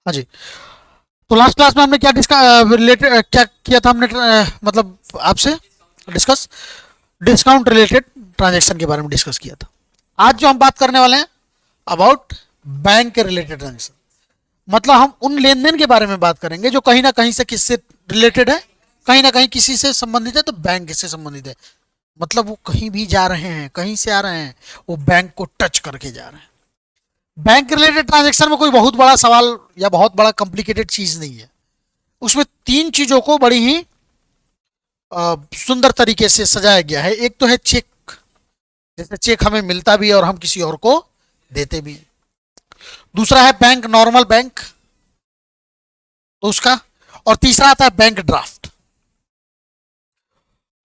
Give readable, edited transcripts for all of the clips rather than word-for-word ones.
हाँ जी। तो last class में हमने क्या रिलेटेड क्या किया था हमने मतलब आपसे डिस्कस डिस्काउंट रिलेटेड ट्रांजैक्शन के बारे में डिस्कस किया था। आज जो हम बात करने वाले हैं अबाउट बैंक के रिलेटेड ट्रांजेक्शन, मतलब हम उन लेन देन के बारे में बात करेंगे जो कहीं ना कहीं से किससे रिलेटेड है, कहीं ना कहीं किसी से संबंधित है, तो बैंक से संबंधित है। मतलब वो कहीं भी जा रहे हैं, कहीं से आ रहे हैं, वो बैंक को टच करके जा रहे हैं। बैंक रिलेटेड ट्रांजेक्शन में कोई बहुत बड़ा सवाल या बहुत बड़ा कॉम्प्लिकेटेड चीज नहीं है। उसमें तीन चीजों को बड़ी ही सुंदर तरीके से सजाया गया है। एक तो है चेक, जैसे चेक हमें मिलता भी है और हम किसी और को देते भी। दूसरा है बैंक, नॉर्मल बैंक, तो उसका। और तीसरा आता है बैंक ड्राफ्ट।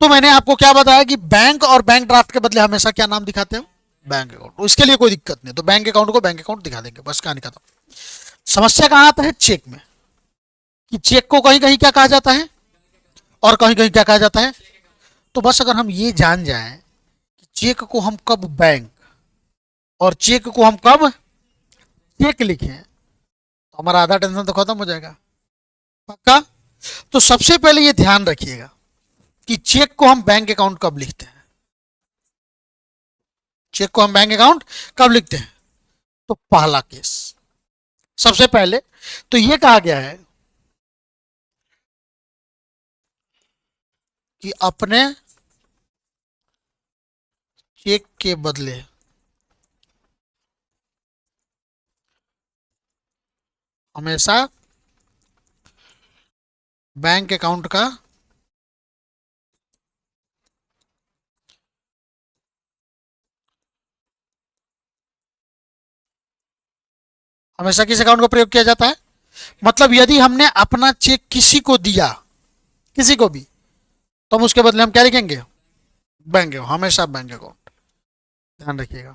तो मैंने आपको क्या बताया कि बैंक और बैंक ड्राफ्ट के बदले हमेशा क्या नाम दिखाते हैं, बैंक अकाउंट। तो इसके लिए कोई दिक्कत नहीं, तो बैंक अकाउंट को बैंक अकाउंट दिखा देंगे, बस कहानी खत्म। समस्या कहां आता है चेक में, कि चेक को कहीं कहीं क्या कहा जाता है और कहीं कहीं क्या कहा जाता है। तो बस अगर हम ये जान जाएं कि चेक को हम कब बैंक और चेक को हम कब चेक लिखें, तो हमारा आधा टेंशन तो खत्म हो जाएगा। पक्का। तो सबसे पहले ये ध्यान रखिएगा कि चेक को हम बैंक अकाउंट कब लिखते हैं। चेक को हम बैंक अकाउंट कब लिखते हैं, तो पहला केस, सबसे पहले तो ये कहा गया है कि अपने चेक के बदले हमेशा बैंक अकाउंट का हमेशा किस अकाउंट का प्रयोग किया जाता है। मतलब यदि हमने अपना चेक किसी को दिया, किसी को भी, तो हम उसके बदले हम क्या लिखेंगे, बैंक अकाउंट, हमेशा बैंक अकाउंट। ध्यान रखिएगा,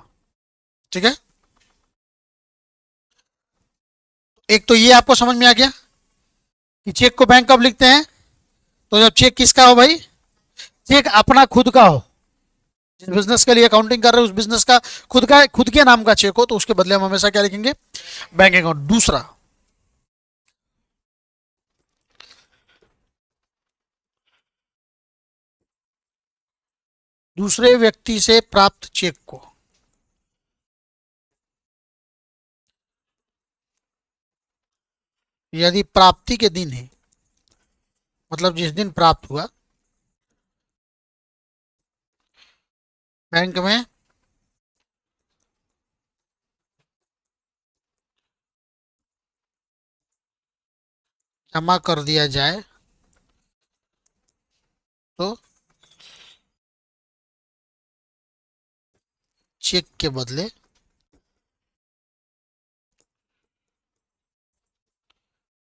ठीक है। एक तो ये आपको समझ में आ गया कि चेक को बैंक कब लिखते हैं। तो जब चेक किसका हो भाई, चेक अपना खुद का हो, जिस बिजनेस के लिए अकाउंटिंग कर रहे हो उस बिजनेस का खुद के नाम का चेक हो, तो उसके बदले हम हमेशा क्या लिखेंगे, बैंक अकाउंट। दूसरा, दूसरे व्यक्ति से प्राप्त चेक को यदि प्राप्ति के दिन है, मतलब जिस दिन प्राप्त हुआ, बैंक में जमा कर दिया जाए, तो चेक के बदले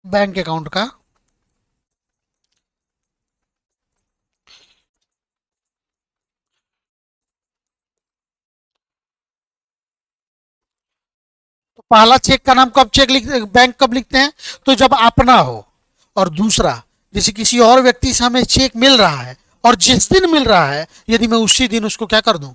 बैंक अकाउंट का तो पहला चेक का नाम कब चेक लिख बैंक कब लिखते हैं, तो जब अपना हो। और दूसरा, जैसे किसी और व्यक्ति से हमें चेक मिल रहा है और जिस दिन मिल रहा है यदि मैं उसी दिन उसको क्या कर दूं,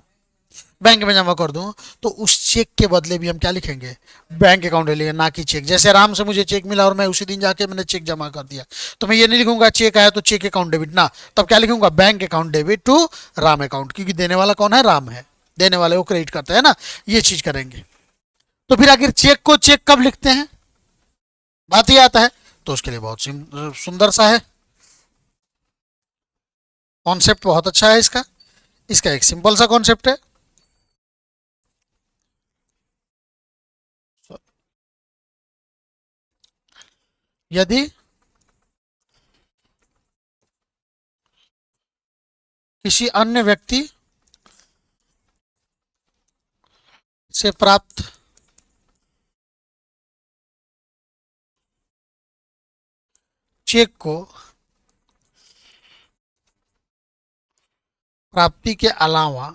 बैंक में जमा कर दूं, तो उस चेक के बदले भी हम क्या लिखेंगे, बैंक अकाउंट लिखेंगे, ना कि चेक। जैसे राम से मुझे चेक मिला और मैं उसी दिन जाके मैंने चेक जमा कर दिया, तो मैं ये नहीं लिखूंगा चेक आया तो चेक अकाउंट डेबिट ना, तब क्या लिखूंगा, bank account debit to Ram account, क्योंकि देने वाला कौन है, राम है, देने वाले को क्रेडिट करता है ना, ये चीज करेंगे। तो फिर आखिर चेक को चेक कब लिखते हैं, बात ही आता है। तो उसके लिए बहुत सुंदर सा है कॉन्सेप्ट, बहुत अच्छा है इसका। इसका एक सिंपल सा कॉन्सेप्ट है। यदि किसी अन्य व्यक्ति से प्राप्त चेक को प्राप्ति के अलावा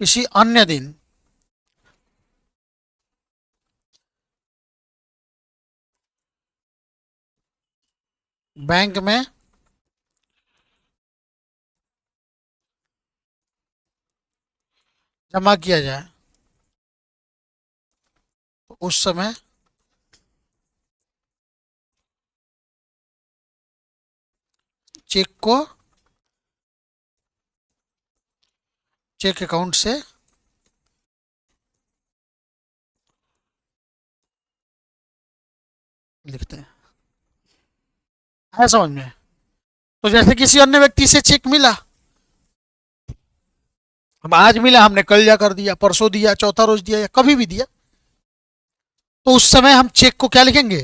किसी अन्य दिन बैंक में जमा किया जाए तो उस समय चेक को चेक अकाउंट से लिखते हैं। है समझ में? तो जैसे किसी अन्य व्यक्ति से चेक मिला, हम आज मिला, हमने कल जा कर दिया, परसों दिया, चौथा रोज दिया, या कभी भी दिया, तो उस समय हम चेक को क्या लिखेंगे?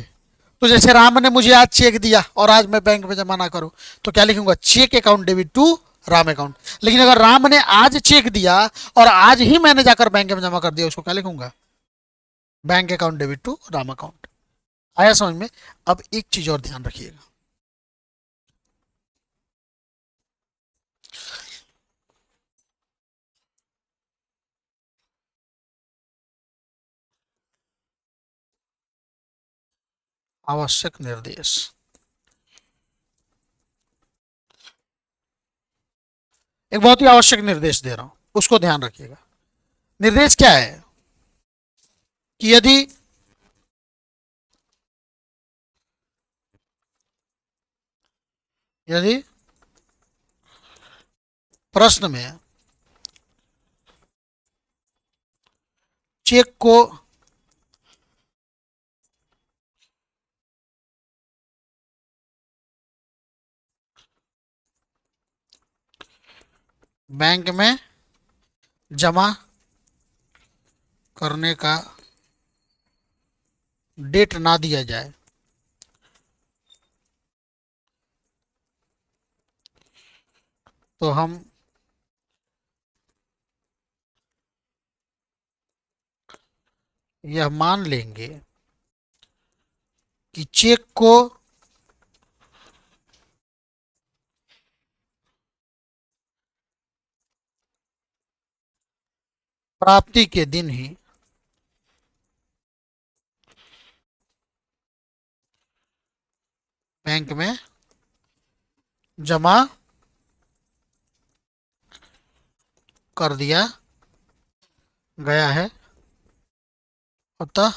तो जैसे राम ने मुझे आज चेक दिया और आज मैं बैंक में जमा ना करूं, तो क्या लिखूंगा? Cheque account debit to Ram account. लेकिन अगर राम ने आज चेक दिया और आज ही मैंने जाकर बैंक में जमा कर दिया, उसको क्या लिखूंगा? Bank account debit to Ram account. आया समझ में? अब एक चीज और ध्यान रखिएगा, आवश्यक निर्देश। एक बहुत ही आवश्यक निर्देश दे रहा हूं, उसको ध्यान रखिएगा। निर्देश क्या है कि यदि प्रश्न में चेक को बैंक में जमा करने का डेट ना दिया जाए, तो हम यह मान लेंगे कि चेक को प्राप्ति के दिन ही बैंक में जमा कर दिया गया है, अतः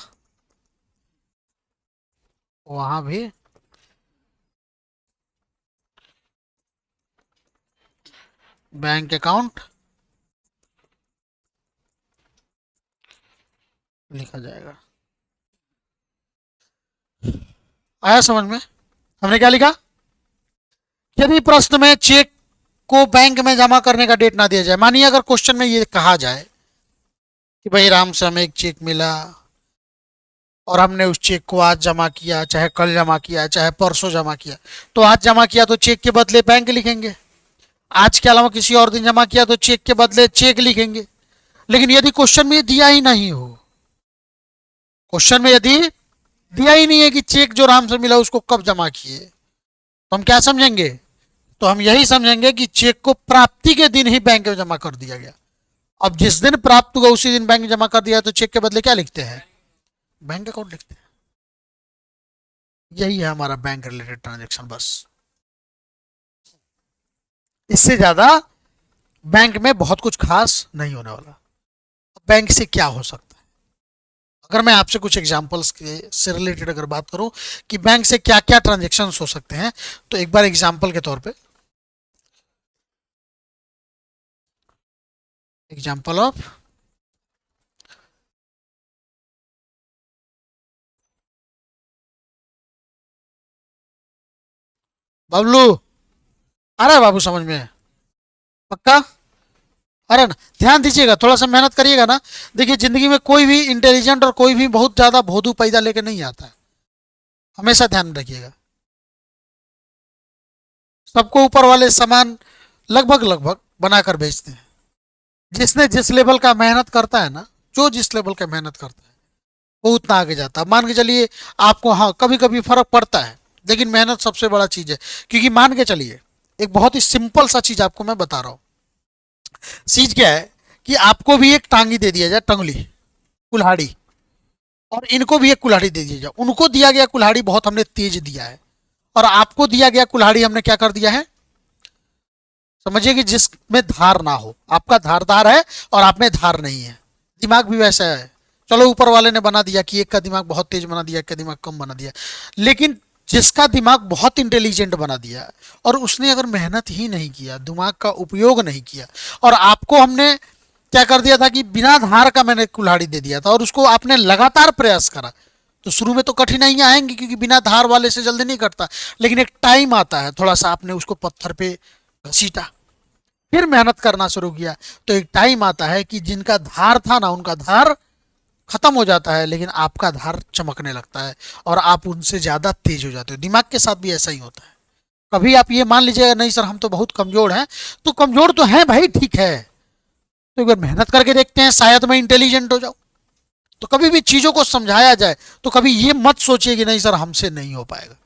वहां भी बैंक अकाउंट लिखा जाएगा। आया समझ में? हमने क्या लिखा? यदि प्रश्न में चेक को बैंक में जमा करने का डेट ना दिया जाए, मानिए अगर क्वेश्चन में ये कहा जाए कि भाई राम से हमें एक चेक मिला और हमने उस चेक को आज जमा किया, चाहे कल जमा किया, चाहे परसों जमा किया, तो आज जमा किया तो चेक के बदले बैंक लिखेंगे, आज के अलावा किसी और दिन जमा किया तो चेक के बदले चेक लिखेंगे। लेकिन यदि क्वेश्चन में दिया ही नहीं हो, क्वेश्चन में यदि दिया ही नहीं है कि चेक जो राम से मिला उसको कब जमा किए, तो हम क्या समझेंगे? तो हम यही समझेंगे कि चेक को प्राप्ति के दिन ही बैंक में जमा कर दिया गया। अब जिस दिन प्राप्त हुआ उसी दिन बैंक में जमा कर दिया, तो चेक के बदले क्या लिखते हैं? बैंक अकाउंट लिखते हैं। यही है हमारा बैंक रिलेटेड ट्रांजेक्शन, बस। इससे ज्यादा बैंक में बहुत कुछ खास नहीं होने वाला। बैंक से क्या हो सकता है, अगर मैं आपसे कुछ एग्जांपल्स से रिलेटेड अगर बात करूं कि बैंक से क्या क्या ट्रांजेक्शन हो सकते हैं, तो एक बार एग्जांपल के तौर पे, एग्जांपल ऑफ बबलू। अरे बाबू समझ में? पक्का? अरे ना, ध्यान दीजिएगा, थोड़ा सा मेहनत करिएगा ना। देखिए जिंदगी में कोई भी इंटेलिजेंट और कोई भी बहुत ज्यादा भोदू पैदा लेके नहीं आता है, हमेशा ध्यान रखिएगा। सबको ऊपर वाले समान लगभग लगभग बनाकर भेजते हैं। जिसने जिस लेवल का मेहनत करता है ना, जो जिस लेवल का मेहनत करता है वो उतना आगे जाता है। मान के चलिए आपको, हाँ कभी कभी फर्क पड़ता है, लेकिन मेहनत सबसे बड़ा चीज है। क्योंकि मान के चलिए एक बहुत ही सिंपल सा चीज आपको मैं बता रहा हूँ। चीज क्या है कि आपको भी एक टांगी दे दिया जाए, टंगली, कुल्हाड़ी, और इनको भी एक कुल्हाड़ी दे दिया जाए। उनको दिया गया कुल्हाड़ी बहुत हमने तेज दिया है, और आपको दिया गया कुल्हाड़ी हमने क्या कर दिया है? समझिए कि जिसमें धार ना हो, आपका धारदार है और आप में धार नहीं है। दिमाग भी वैसा है। चलो ऊपर वाले ने बना दिया कि एक का दिमाग बहुत तेज बना दिया, एक का दिमाग कम बना दिया, लेकिन जिसका दिमाग बहुत इंटेलिजेंट बना दिया और उसने अगर मेहनत ही नहीं किया, दिमाग का उपयोग नहीं किया, और आपको हमने क्या कर दिया था कि बिना धार का मैंने कुल्हाड़ी दे दिया था और उसको आपने लगातार प्रयास करा, तो शुरू में तो कठिनाइयां आएंगी क्योंकि बिना धार वाले से जल्दी नहीं करता, लेकिन एक टाइम आता है, थोड़ा सा आपने उसको पत्थर पे घसीटा, फिर मेहनत करना शुरू किया, तो एक टाइम आता है कि जिनका धार था ना, उनका धार खत्म हो जाता है, लेकिन आपका धार चमकने लगता है और आप उनसे ज्यादा तेज हो जाते हो। दिमाग के साथ भी ऐसा ही होता है। कभी आप ये मान लीजिएगा नहीं सर हम तो बहुत कमजोर हैं, तो कमजोर तो हैं भाई, ठीक है, तो एक बार मेहनत करके देखते हैं, शायद मैं इंटेलिजेंट हो जाऊं। तो कभी भी चीजों को समझाया जाए तो कभी ये मत सोचिए कि नहीं सर हमसे नहीं हो पाएगा,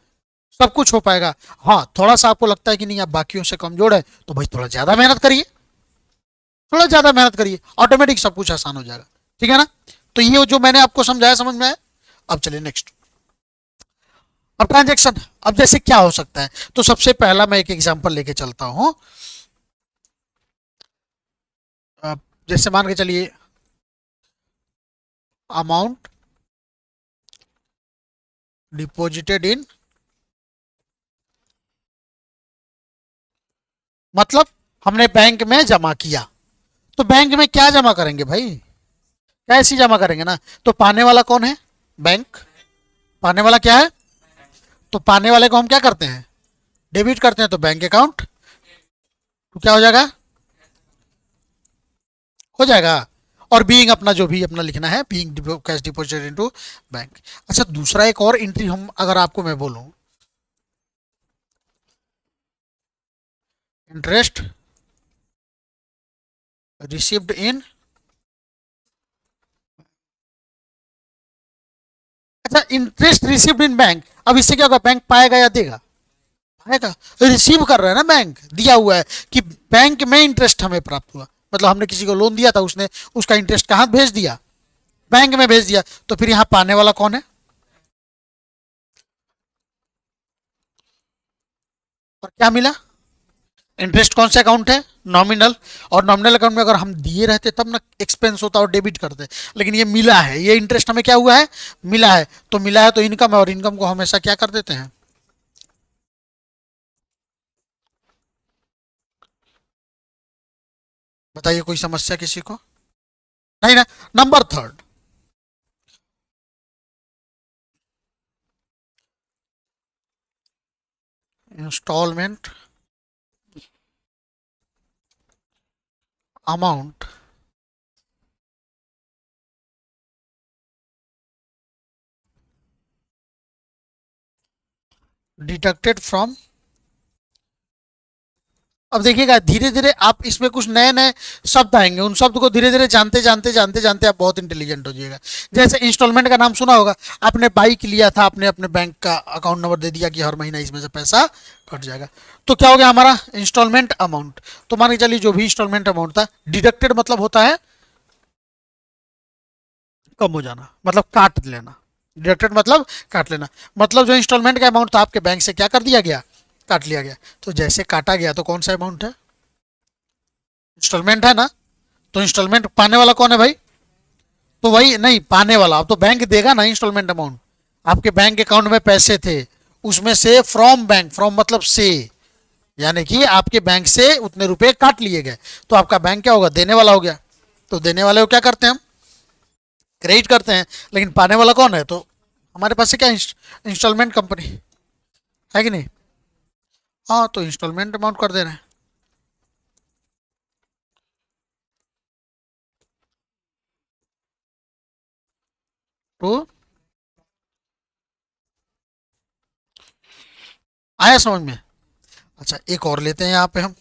सब कुछ हो पाएगा। हाँ, थोड़ा सा आपको लगता है कि नहीं आप बाकियों से कमजोर है, तो भाई थोड़ा ज्यादा मेहनत करिए, थोड़ा ज्यादा मेहनत करिए, ऑटोमेटिक सब कुछ आसान हो जाएगा। ठीक है ना? तो ये जो मैंने आपको समझाया समझ में आया? अब चलिए नेक्स्ट। अब ट्रांजेक्शन, अब जैसे क्या हो सकता है, तो सबसे पहला मैं एक एग्जांपल लेके चलता हूं। अब जैसे मान के चलिए अमाउंट डिपॉजिटेड इन, मतलब हमने बैंक में जमा किया, तो बैंक में क्या जमा करेंगे भाई, कैसी जमा करेंगे ना, तो पाने वाला कौन है? बैंक। पाने वाला क्या है? तो पाने वाले को हम क्या करते हैं? डेबिट करते हैं, तो बैंक अकाउंट। तो क्या हो जाएगा? हो जाएगा। और बीइंग अपना जो भी अपना लिखना है, being cash deposited into bank. अच्छा, दूसरा एक और एंट्री हम अगर आपको मैं बोलूं, इंटरेस्ट रिसीव्ड इन, अच्छा इंटरेस्ट रिसीव्ड इन बैंक, अब इससे क्या होगा, बैंक पाएगा या देगा? पाएगा। रिसीव कर रहा है ना बैंक, दिया हुआ है कि बैंक में इंटरेस्ट हमें प्राप्त हुआ, मतलब हमने किसी को लोन दिया था, उसने उसका इंटरेस्ट कहाँ भेज दिया? बैंक में भेज दिया। तो फिर यहाँ पाने वाला कौन है? और क्या मिला? इंटरेस्ट कौन सा अकाउंट है? नॉमिनल। और नॉमिनल अकाउंट में अगर हम दिए रहते तब ना एक्सपेंस होता और डेबिट करते, लेकिन ये मिला है, ये इंटरेस्ट हमें क्या हुआ है? मिला है। तो मिला है तो इनकम है, और इनकम को हमेशा क्या कर देते हैं? बताइए, कोई समस्या किसी को? नहीं ना? Number third, instalment amount deducted from. अब देखिएगा धीरे धीरे आप इसमें कुछ नए नए शब्द आएंगे, उन शब्द को धीरे धीरे जानते जानते जानते जानते आप बहुत इंटेलिजेंट हो जाइएगा। जैसे इंस्टॉलमेंट का नाम सुना होगा, आपने बाइक लिया था, आपने अपने बैंक का अकाउंट नंबर दे दिया कि हर महीना इसमें से पैसा कट जाएगा, तो क्या हो गया हमारा? Instalment amount. तो मान के चलिए जो भी इंस्टॉलमेंट अमाउंट था, डिडक्टेड मतलब होता है कम हो जाना, मतलब काट लेना। डिडक्टेड मतलब काट लेना, मतलब जो इंस्टॉलमेंट का अमाउंट था आपके बैंक से क्या कर दिया गया? काट लिया गया। तो जैसे काटा गया तो कौन सा अमाउंट है? इंस्टॉलमेंट है ना? तो इंस्टॉलमेंट पाने वाला कौन है भाई? तो वही नहीं, पाने वाला अब तो बैंक देगा ना इंस्टॉलमेंट अमाउंट। आपके बैंक अकाउंट में पैसे थे, उसमें से फ्रॉम बैंक, फ्रॉम मतलब से, यानी कि आपके बैंक से उतने रुपए काट लिए गए, तो आपका बैंक क्या होगा? देने वाला हो गया। तो देने वाले को क्या करते हैं हम? क्रेडिट करते हैं। लेकिन पाने वाला कौन है? तो हमारे पास से क्या, इंस्टॉलमेंट कंपनी है कि नहीं? हाँ, तो इंस्टॉलमेंट अमाउंट कर दे रहे हैं। तो आया समझ में? अच्छा, एक और लेते हैं यहाँ पे हम,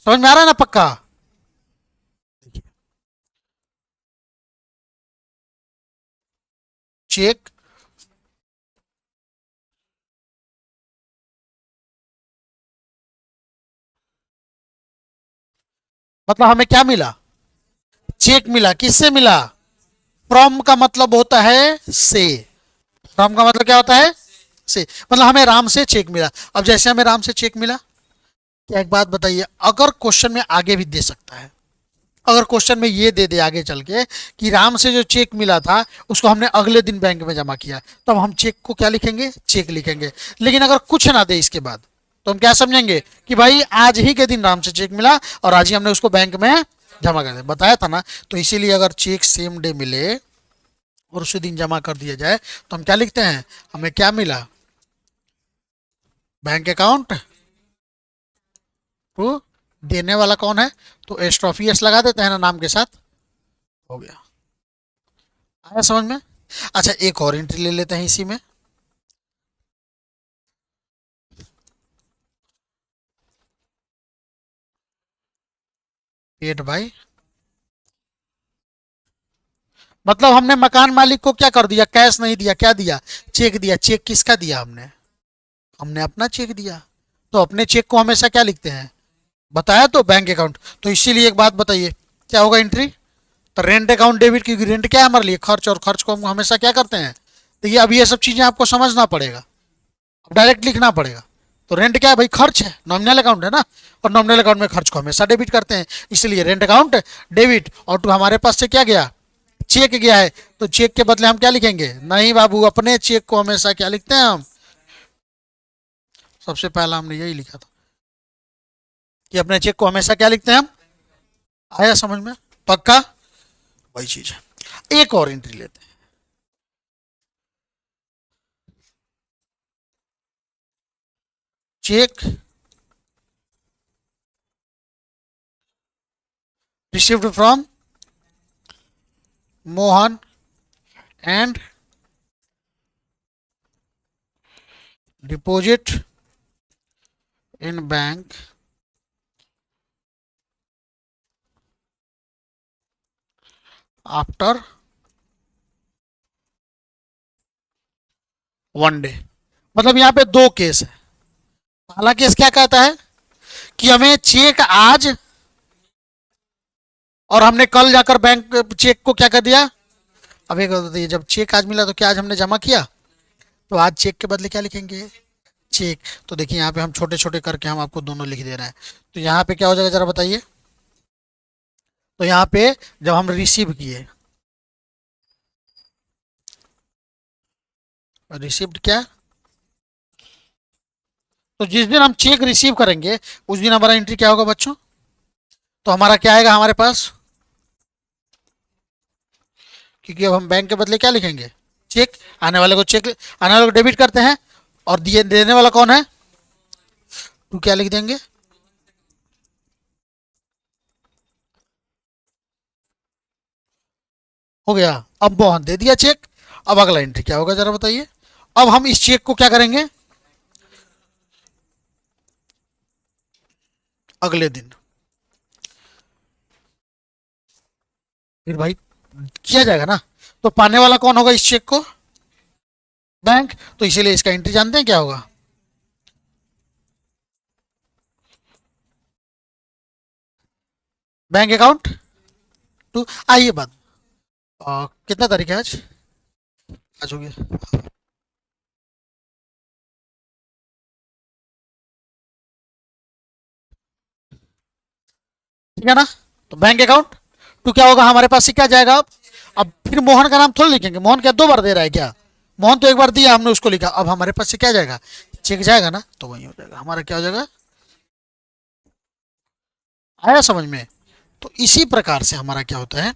समझ में आ रहा है ना पक्का? देखिए, चेक, मतलब हमें क्या मिला? चेक मिला। किससे मिला? फ्रॉम का मतलब होता है से, फ्रॉम का मतलब क्या होता है? से, मतलब हमें राम से चेक मिला। अब जैसे हमें राम से चेक मिला, क्या एक बात बताइए, अगर क्वेश्चन में आगे भी दे सकता है, अगर क्वेश्चन में ये दे दे आगे चल के कि राम से जो चेक मिला था उसको हमने अगले दिन बैंक में जमा किया, तब हम चेक को क्या लिखेंगे, चेक लिखेंगे। लेकिन अगर कुछ ना दे इसके बाद, तो हम क्या समझेंगे कि भाई आज ही के दिन राम से चेक मिला और आज ही हमने उसको बैंक में जमा कर दिया, बताया था ना। तो इसीलिए अगर चेक सेम डे मिले और उसी दिन जमा कर दिया जाए तो हम क्या लिखते हैं, हमें क्या मिला, बैंक अकाउंट टू, देने वाला कौन है, तो एस्ट्रोफियस लगा देते हैं ना नाम के साथ, हो गया। आया समझ में। अच्छा एक और एंट्री ले लेते हैं इसी में, पेड बाई, मतलब हमने मकान मालिक को क्या कर दिया, कैश नहीं दिया, क्या दिया, चेक दिया। चेक किसका दिया हमने, हमने अपना चेक दिया। तो अपने चेक को हमेशा क्या लिखते हैं, बताया तो, बैंक अकाउंट। तो इसीलिए एक बात बताइए क्या होगा एंट्री, तो रेंट अकाउंट डेबिट, क्योंकि रेंट क्या है हमारे लिए, खर्च, और खर्च को हम हमेशा क्या करते हैं। देखिए अब ये सब चीजें आपको समझना पड़ेगा, अब डायरेक्ट लिखना पड़ेगा। तो रेंट क्या है भाई, खर्च है, नॉमिनल अकाउंट है ना, और नॉमिनल अकाउंट में खर्च को हमेशा डेबिट करते हैं, इसलिए रेंट अकाउंट डेबिट। और तो हमारे पास से क्या गया, चेक गया है, तो चेक के बदले हम क्या लिखेंगे, नहीं बाबू अपने चेक को हमेशा क्या लिखते हैं हम, सबसे पहला हमने यही लिखा था कि अपने चेक को हमेशा क्या लिखते हैं हम। आया समझ में, पक्का, वही चीज है। एक और एंट्री लेते हैं, check received from Mohan and deposit in bank after 1 day. मतलब यहाँ पे दो केस है। पहला केस क्या कहता है कि हमें चेक आज, और हमने कल जाकर बैंक चेक को क्या कर दिया। अब एक बात बताइए, जब चेक आज मिला तो क्या आज हमने जमा किया, तो आज चेक के बदले क्या लिखेंगे, चेक। तो देखिए यहाँ पे हम छोटे छोटे करके हम आपको दोनों लिख दे रहे हैं। तो यहाँ पे क्या हो जाएगा जरा बताइए, तो यहाँ पे जब हम रिसीव किए, रिसीव्ड क्या, तो जिस दिन हम चेक रिसीव करेंगे उस दिन हमारा एंट्री क्या होगा बच्चों, तो हमारा क्या आएगा हमारे पास, क्योंकि अब हम बैंक के बदले क्या लिखेंगे, चेक। आने वाले को चेक, आने वाले को डेबिट करते हैं, और दिए देने वाला कौन है, तो क्या लिख देंगे, हो गया। अब मोहन दे दिया चेक, अब अगला एंट्री क्या होगा जरा बताइए। अब हम इस चेक को क्या करेंगे, अगले दिन फिर भाई किया जाएगा ना। तो पाने वाला कौन होगा इस चेक को, बैंक। तो इसीलिए इसका एंट्री जानते हैं क्या होगा, बैंक अकाउंट टू। आइए बात, कितना तारीख है आज, आज हो गया, ठीक है ना। तो बैंक अकाउंट टू क्या होगा हमारे पास से क्या जाएगा अब फिर मोहन का नाम थोड़ा लिखेंगे, मोहन क्या 2 बार दे रहा है क्या, मोहन तो एक बार दिया हमने उसको लिखा, अब हमारे पास से क्या जाएगा, चेक जाएगा ना, तो वही हो जाएगा हमारा, क्या हो जाएगा। आया समझ में। तो इसी प्रकार से हमारा क्या होता है,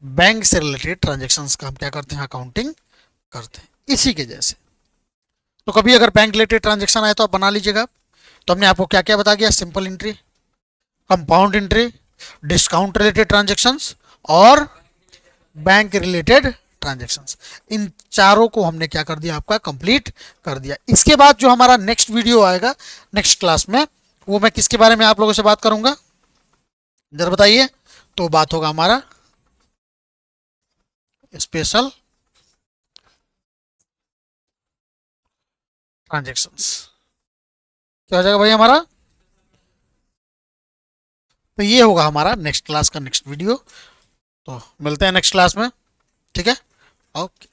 बैंक से रिलेटेड ट्रांजेक्शन्स का हम क्या करते हैं, अकाउंटिंग करते हैं इसी के जैसे। तो कभी अगर बैंक रिलेटेड ट्रांजेक्शन आए तो आप बना लीजिएगा। तो हमने आपको क्या क्या बता दिया, simple entry, compound entry, discount related transactions, और बैंक रिलेटेड ट्रांजेक्शन्स, इन चारों को हमने क्या कर दिया, आपका कंप्लीट कर दिया। इसके बाद जो हमारा नेक्स्ट वीडियो आएगा नेक्स्ट क्लास में, वो मैं किसके बारे में आप लोगों से बात करूंगा जरा बताइए। तो बात होगा हमारा स्पेशल ट्रांजेक्शन्स, क्या हो जाएगा भाई हमारा। तो ये होगा हमारा नेक्स्ट क्लास का नेक्स्ट वीडियो। तो मिलते हैं नेक्स्ट क्लास में, ठीक है, ओके।